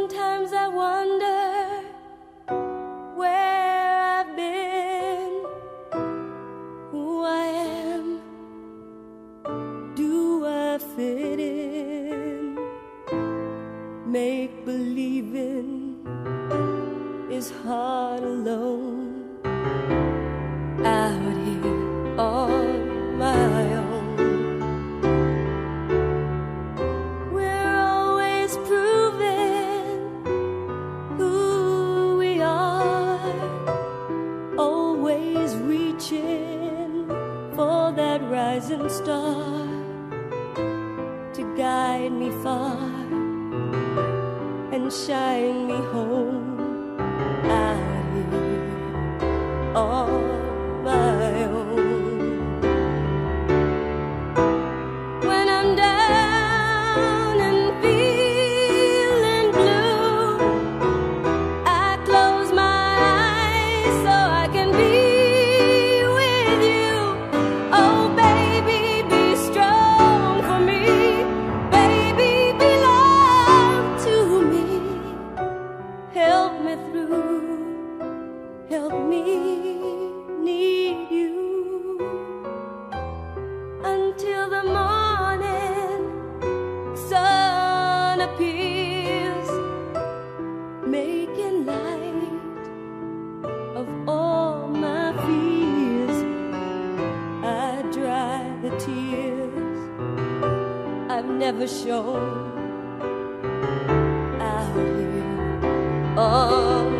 Sometimes I wonder where I've been, who I am, do I fit in? Make believing is hard alone, out here on my own. For that rising star to guide me far and shine me home, out here on my own. When I'm down and feeling blue, I close my eyes so I can be help me need you until the morning sun appears, making light of all my fears. I dry the tears I've never shown, out here on